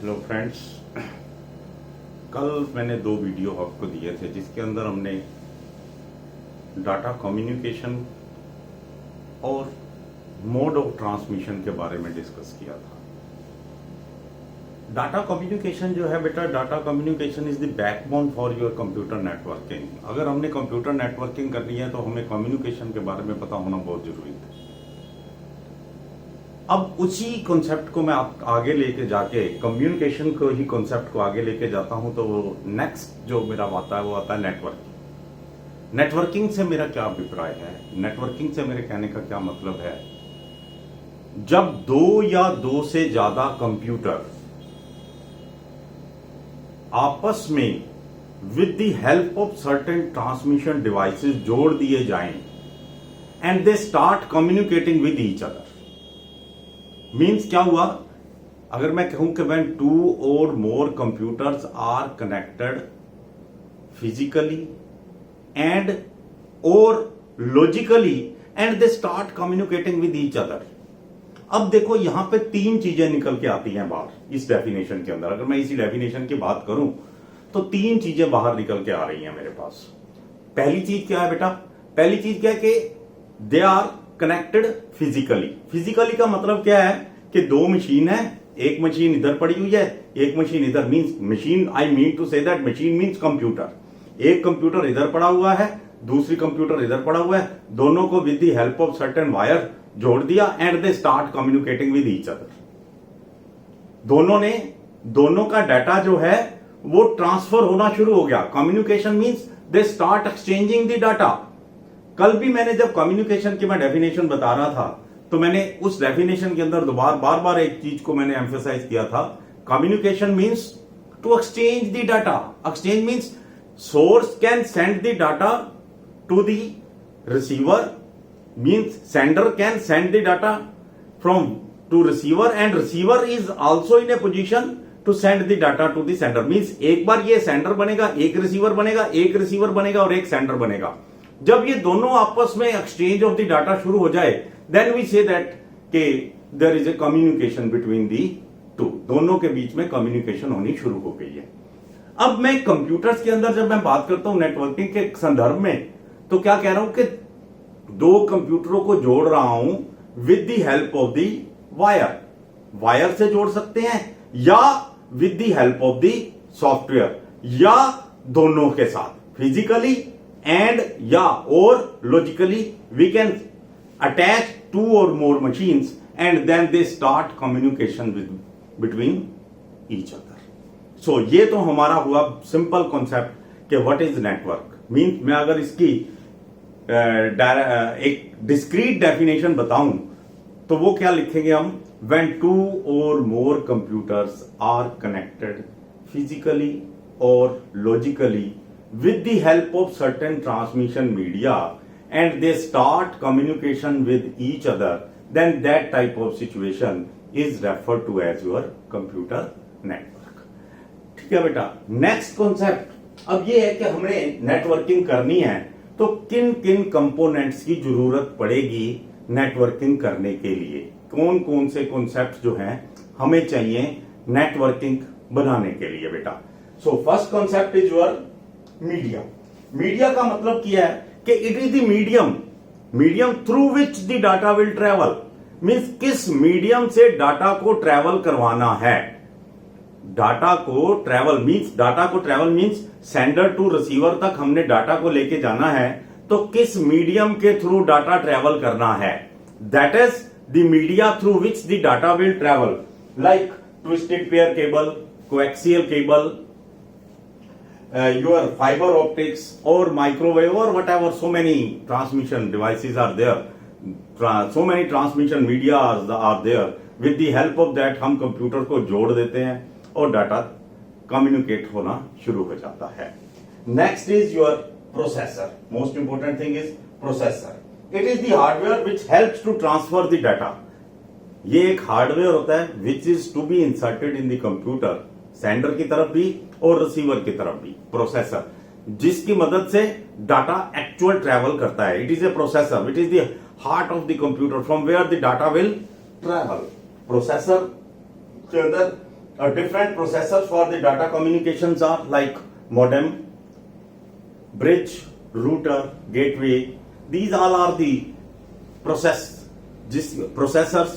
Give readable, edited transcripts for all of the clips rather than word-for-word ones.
Hello friends, कल मैंने 2 video आपको दिए थे जिसके अंदर हमने डाटा कम्युनिकेशन और मोड ऑफ ट्रांसमिशन के बारे में डिस्कस किया था। डाटा कम्युनिकेशन जो है बेटा, data communication is the backbone for your computer networking. अगर हमने कंप्यूटर नेटवर्किंग करनी है तो हमें कम्युनिकेशन के बारे में पता होना बहुत जरूरी है। अब उसी कॉन्सेप्ट को मैं आप आगे लेके जाके कम्युनिकेशन को ही कॉन्सेप्ट को आगे लेके जाता हूं तो वो नेक्स्ट जो मेरा आता है वो आता है नेटवर्किंग। नेटवर्किंग से मेरा क्या अभिप्राय है, नेटवर्किंग से मेरे कहने का क्या मतलब है, जब 2 या 2 से ज्यादा कंप्यूटर आपस में with the help of certain transmission devices जोड़ दिए जाएं and they start communicating with each other. Means क्या हुआ, अगर मैं कहूं कि when 2 or more computers are connected physically and or logically and they start communicating with each other। अब देखो यहां पे 3 चीजें निकल के आती हैं बाहर इस डेफिनेशन के अंदर। अगर मैं इसी डेफिनेशन की बात करूं तो 3 चीजें बाहर निकल के आ रही हैं मेरे पास। पहली चीज क्या है बेटा, पहली चीज क्या है कि they are connected physically. Physically का मतलब क्या है कि 2 मशीन है, एक मशीन इधर पड़ी हुई है, एक मशीन इधर। Means machine, I mean to say that machine means computer. एक कंप्यूटर इधर पड़ा हुआ है, दूसरी कंप्यूटर इधर पड़ा हुआ है, दोनों को with the help of certain wire जोड़ दिया and they start communicating with each other. दोनों का डाटा जो है वो ट्रांसफर होना शुरू हो गया। Communication means they start exchanging the data. कल भी मैंने जब कम्युनिकेशन की मैं डेफिनेशन बता रहा था तो मैंने उस डेफिनेशन के अंदर बार बार एक चीज को मैंने एम्फेसाइज किया था। Communication means to exchange the data. Exchange means source can send the data to the receiver, means sender can send the data from to receiver and receiver is also in a position to send the data to the sender. Means एक बार ये sender बनेगा, एक receiver बनेगा, एक receiver बनेगा और एक सेंडर बनेगा। जब ये दोनों आपस में एक्सचेंज ऑफ द डाटा शुरू हो जाए देन वी से दैट के there is a communication between the two. दोनों के बीच में कम्युनिकेशन होनी शुरू हो गई है। अब मैं कंप्यूटर्स के अंदर जब मैं बात करता हूं नेटवर्किंग के संदर्भ में तो क्या कह रहा हूं कि 2 कंप्यूटरों को जोड़ रहा हूं with the help of the wire. Wire से जोड़ सकते हैं या with the help of the software, या दोनों के साथ physically and or logically we can attach 2 or more machines and then they start communication between each other। so ये तो हमारा हुआ सिंपल कॉन्सेप्ट कि व्हाट इज नेटवर्क। मींस मैं अगर इसकी एक डिस्क्रीट डेफिनेशन बताऊं तो वो क्या लिखेंगे हम, when 2 or more computers are connected physically or logically with the help of certain transmission media and they start communication with each other, then that type of situation is referred to as your computer network। ठीक है बेटा। Next concept अब ये है कि हमें networking करनी है तो किन किन कंपोनेंट्स की जरूरत पड़ेगी नेटवर्किंग करने के लिए, कौन कौन से कॉन्सेप्ट जो हैं हमें चाहिए नेटवर्किंग बनाने के लिए बेटा। So first concept is your media. Media का मतलब क्या है कि it is the medium through which the data will travel. Means किस मीडियम से डाटा को ट्रेवल करवाना है। डाटा को travel means sender to receiver तक हमने डाटा को लेके जाना है तो किस मीडियम के थ्रू डाटा ट्रेवल करना है, that is the media through which the data will travel, like twisted pair cable, coaxial cable, your fiber optics or microwave or whatever, so many transmission devices are there, so many transmission media are there। with the help of that हम computer को जोड़ देते हैं और data communicate होना शुरू हो जाता है। Next is your processor. Most important thing is processor. It is the hardware which helps to transfer the data. ये एक हार्डवेयर होता है which is to be inserted in the computer, sender की तरफ भी और रिसीवर की तरफ भी। प्रोसेसर जिसकी मदद से डाटा एक्चुअल ट्रेवल करता है, it is a processor, it is the heart of the computer from where the data will travel. Processor के अंदर different processors for the data communications are like modem, bridge, router, gateway. These all are the processors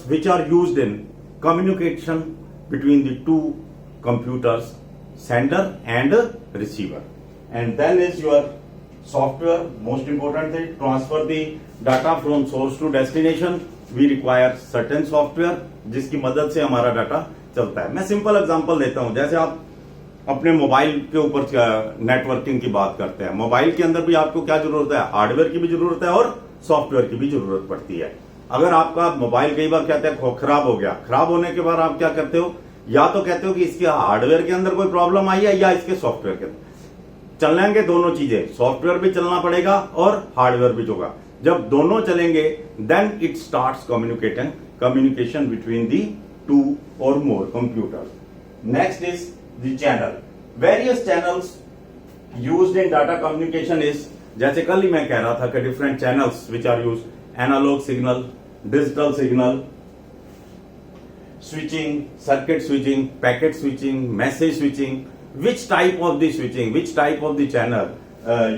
which are used in communication between the two computers, sender and receiver. And then is your software, most important thing, transfer the data from source to destination. We require certain software जिसकी मदद से हमारा data चलता है. मैं simple example देता हूं. जैसे आप अपने मोबाइल के ऊपर नेटवर्किंग की बात करते हैं, मोबाइल के अंदर भी आपको क्या जरूरत है, हार्डवेयर की भी जरूरत है और सॉफ्टवेयर की भी जरूरत पड़ती है. अगर आपका मोबाइल कई बार कहते हैं खराब हो गया, खराब होने के बाद आप क्या करते हो, या तो कहते हो कि इसके हार्डवेयर के अंदर कोई प्रॉब्लम आई है या इसके सॉफ्टवेयर के अंदर. चलेंगे दोनों चीजें, सॉफ्टवेयर भी चलना पड़ेगा और हार्डवेयर भी होगा. जब दोनों चलेंगे then it starts communication between the two और more computers. Next is the channel. Various channels used in data communication is, जैसे कल ही मैं कह रहा था कि different channels which are used, analogue signal, digital signal, switching, circuit switching, packet switching, message switching. Which type of the switching, which type of the channel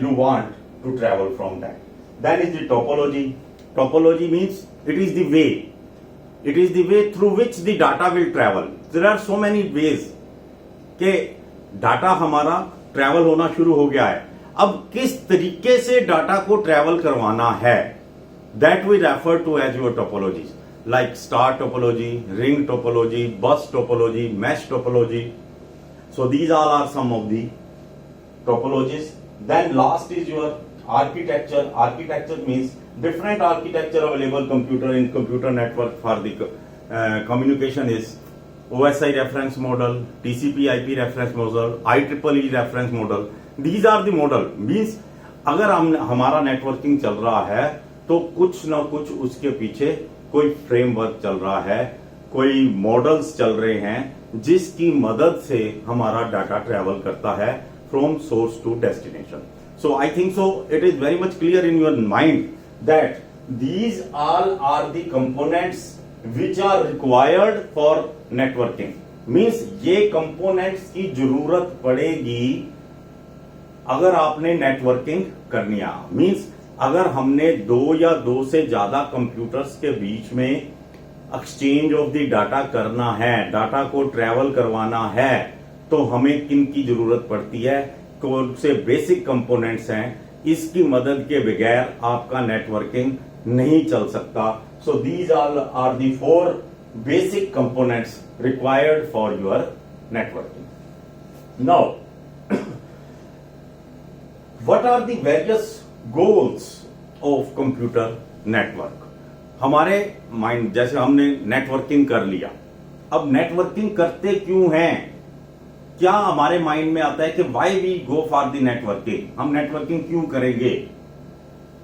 you want to travel from that. Then is the topology. Topology means it is the way. It is the way through which the data will travel. There are so many ways कि data हमारा travel होना शुरू हो गया है. अब किस तरीके से डाटा को ट्रैवल करवाना है, that we refer to as your topologies. Like star topology, ring topology, bus topology, mesh topology. So these all are some of the topologies. Then last is your architecture. Architecture means different architecture available in computer network for the communication is OSI reference model, TCP IP reference model, IEEE reference model. These are the model. Means अगर हमारा networking चल रहा है तो कुछ ना कुछ उसके पीछे कोई फ्रेमवर्क चल रहा है, कोई मॉडल्स चल रहे हैं जिसकी मदद से हमारा डाटा ट्रेवल करता है from source to destination. So I think so it is very much clear in your mind that these all are the components which are required for networking. Means ये कंपोनेंट्स की जरूरत पड़ेगी अगर आपने networking करनी है. मीन्स अगर हमने दो या दो से ज्यादा कंप्यूटर्स के बीच में एक्सचेंज ऑफ द डाटा करना है, डाटा को ट्रैवल करवाना है, तो हमें किन की जरूरत पड़ती है, कौन से बेसिक कंपोनेंट्स हैं, इसकी मदद के बगैर आपका नेटवर्किंग नहीं चल सकता. So these all are the 4 basic components required for your networking. Now what are the various goals of computer network. हमारे माइंड, जैसे हमने नेटवर्किंग कर लिया, अब नेटवर्किंग करते क्यों हैं, क्या हमारे माइंड में आता है कि why we go for the networking, हम नेटवर्किंग क्यों करेंगे,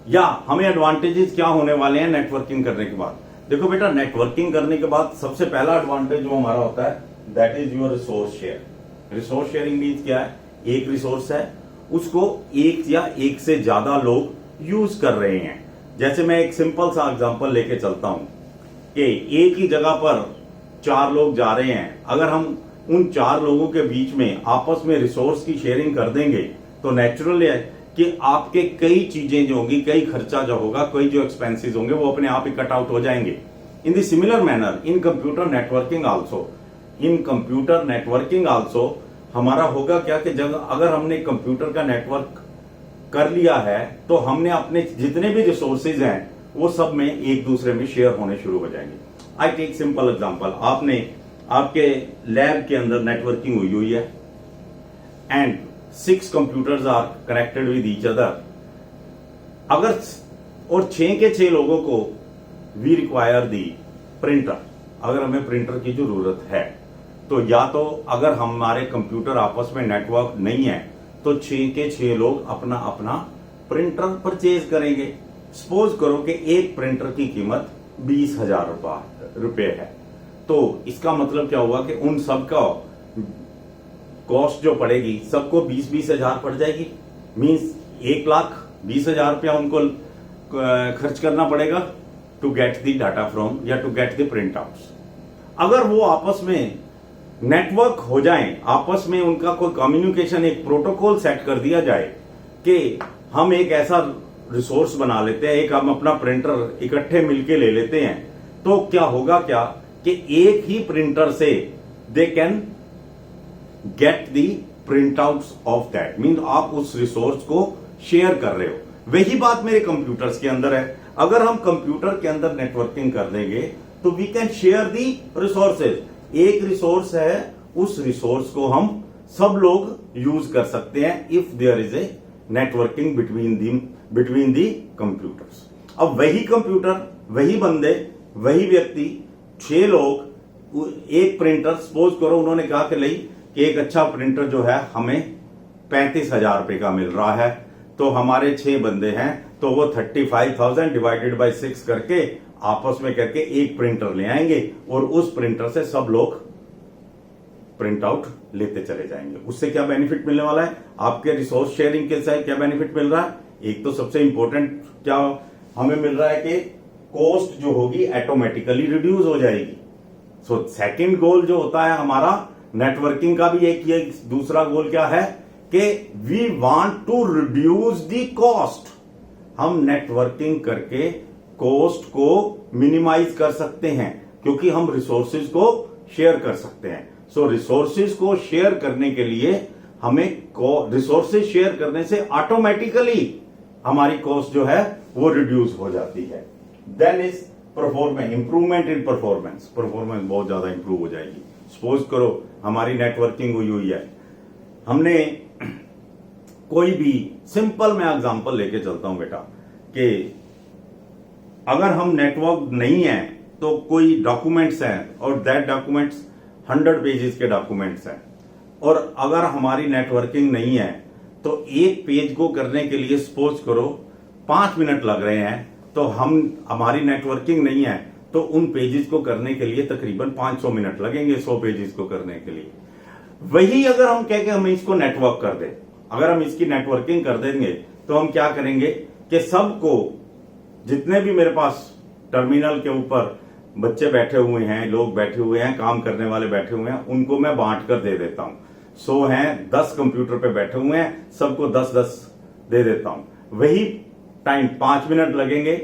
या हमें एडवांटेजेस क्या होने वाले हैं नेटवर्किंग करने के बाद. देखो बेटा, नेटवर्किंग करने के बाद सबसे पहला एडवांटेज जो हमारा होता है that is your resource share. Resource sharing means क्या है, एक रिसोर्स है उसको एक या एक से ज्यादा लोग यूज कर रहे हैं. जैसे मैं एक सिंपल सा एग्जांपल लेके चलता हूं कि एक ही जगह पर 4 लोग जा रहे हैं. अगर हम उन 4 लोगों के बीच में आपस में रिसोर्स की शेयरिंग कर देंगे तो नेचुरल है कि आपके कई चीजें जो होंगी, कई खर्चा जो होगा, कई जो एक्सपेंसेस होंगे वो अपने आप ही कट आउट हो जाएंगे. In the similar manner in computer networking also, in computer networking also हमारा होगा क्या कि जब अगर हमने कंप्यूटर का नेटवर्क कर लिया है तो हमने अपने जितने भी रिसोर्सेज हैं वो सब में एक दूसरे में शेयर होने शुरू हो जाएंगे. I take simple example. आपने आपके लैब के अंदर नेटवर्किंग हुई है and 6 computers are connected with each other. अगर और 6 के 6 लोगों को वी रिक्वायर दी प्रिंटर, अगर हमें प्रिंटर की जरूरत है तो या तो अगर हमारे कंप्यूटर आपस में नेटवर्क नहीं है तो 6 के 6 लोग अपना अपना प्रिंटर परचेज करेंगे. सपोज करो कि एक प्रिंटर की कीमत 20,000 रुपए है, तो इसका मतलब क्या हुआ कि उन सबका कॉस्ट जो पड़ेगी सबको 20-20 हजार पड़ जाएगी. मींस 1,20,000 रुपया उनको खर्च करना पड़ेगा to get the data from या to get the print outs. अगर वो आपस में नेटवर्क हो जाएं, आपस में उनका कोई कम्युनिकेशन, एक प्रोटोकॉल सेट कर दिया जाए कि हम एक ऐसा रिसोर्स बना लेते हैं, एक हम अपना प्रिंटर इकट्ठे मिलके ले लेते हैं, तो क्या होगा क्या कि एक ही प्रिंटर से they can get the print outs of that, mean आप उस रिसोर्स को शेयर कर रहे हो। वही बात मेरे कंप्यूटर्स के अंदर है। अगर हम कंप्यूटर के अंदर नेटवर्किंग कर देंगे तो we can share the resources. एक रिसोर्स है, उस रिसोर्स को हम सब लोग यूज कर सकते हैं if there is a networking between the computers. अब वही कंप्यूटर, वही बंदे, वही व्यक्ति, 6 लोग, एक प्रिंटर, सपोज करो उन्होंने कहा कि नहीं कि एक अच्छा प्रिंटर जो है हमें 35,000 रुपए का मिल रहा है, तो हमारे 6 बंदे हैं, तो वो 35,000 डिवाइडेड बाय 6 करके आपस में करके एक प्रिंटर ले आएंगे और उस प्रिंटर से सब लोग प्रिंट आउट लेते चले जाएंगे। उससे क्या बेनिफिट मिलने वाला है? आपके रिसोर्स शेयरिंग के साथ क्या बेनिफिट मिल रहा है? एक तो सबसे इंपॉर्टेंट क्या हमें मिल रहा है कि कॉस्ट जो होगी ऑटोमेटिकली रिड्यूस हो जाएगी। सो सेकंड गोल जो होता है हमारा नेटवर्किंग का भी एक, ये दूसरा गोल क्या है कि we want to reduce the cost. हम नेटवर्किंग करके कॉस्ट को मिनिमाइज कर सकते हैं क्योंकि हम रिसोर्सेज को शेयर कर सकते हैं। सो रिसोर्सेज को शेयर करने के लिए हमें रिसोर्सेज शेयर करने से ऑटोमेटिकली हमारी कॉस्ट जो है वो रिड्यूस हो जाती है। Then is performance, improvement in performance. Performance बहुत ज्यादा इंप्रूव हो जाएगी। सपोज करो हमारी नेटवर्किंग हुई है, हमने कोई भी सिंपल मैं एग्जांपल लेके चलता हूं बेटा कि अगर हम नेटवर्क नहीं है तो कोई डॉक्यूमेंट्स हैं और दैट डॉक्यूमेंट्स 100 पेजेस के डॉक्यूमेंट्स हैं, और अगर हमारी नेटवर्किंग नहीं है तो एक पेज को करने के लिए सपोज करो 5 मिनट लग रहे हैं, तो हमारी नेटवर्किंग नहीं है तो उन पेजेस को करने के लिए तकरीबन 500 मिनट लगेंगे 100 पेजेस को करने के लिए। वही अगर हम कह के हम इसको नेटवर्क कर दें, अगर हम इसकी नेटवर्किंग कर देंगे तो हम क्या करेंगे कि सबको, जितने भी मेरे पास टर्मिनल के ऊपर बच्चे बैठे हुए हैं, लोग बैठे हुए हैं, काम करने वाले बैठे हुए हैं, उनको मैं बांट कर दे देता हूं। 100 हैं, 10 कंप्यूटर पे बैठे हुए हैं, सबको 10-10 दे देता हूं। वही टाइम 5 मिनट लगेंगे,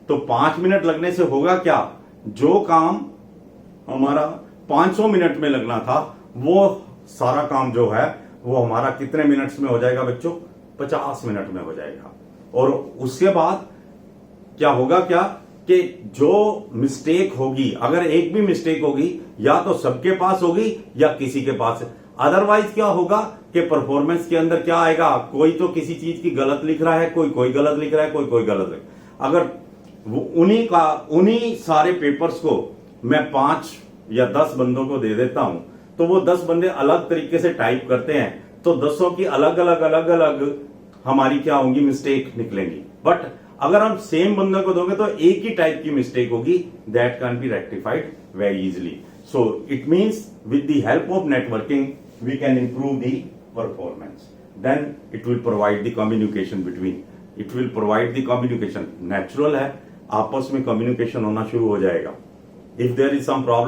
तो 5 मिनट लगने से होगा क्या, जो काम हमारा 500 मिनट में लगना था वो सारा काम जो है वो हमारा कितने मिनट्स में हो जाएगा बच्चों? 50 मिनट में हो जाएगा। और उसके बाद क्या होगा क्या कि जो मिस्टेक होगी, अगर एक भी मिस्टेक होगी या तो सबके पास होगी या किसी के पास है। अदरवाइज क्या होगा कि परफॉर्मेंस के अंदर क्या आएगा, कोई तो किसी चीज की गलत लिख रहा है, कोई गलत लिख रहा है, कोई गलत लिख। अगर उन्हीं सारे पेपर्स को मैं 5 या 10 बंदों को दे देता हूं तो वो 10 बंदे अलग तरीके से टाइप करते हैं, तो 10 की अलग अलग हमारी क्या होंगी, मिस्टेक निकलेंगी। बट अगर हम सेम बंदे को दोगे तो एक ही टाइप की मिस्टेक होगी, that can be rectified very easily. So it means with the help of networking we can improve the performance. Then it will provide the communication between, it will provide the communication. Natural है, आपस में communication होना शुरू हो जाएगा। If there is some problem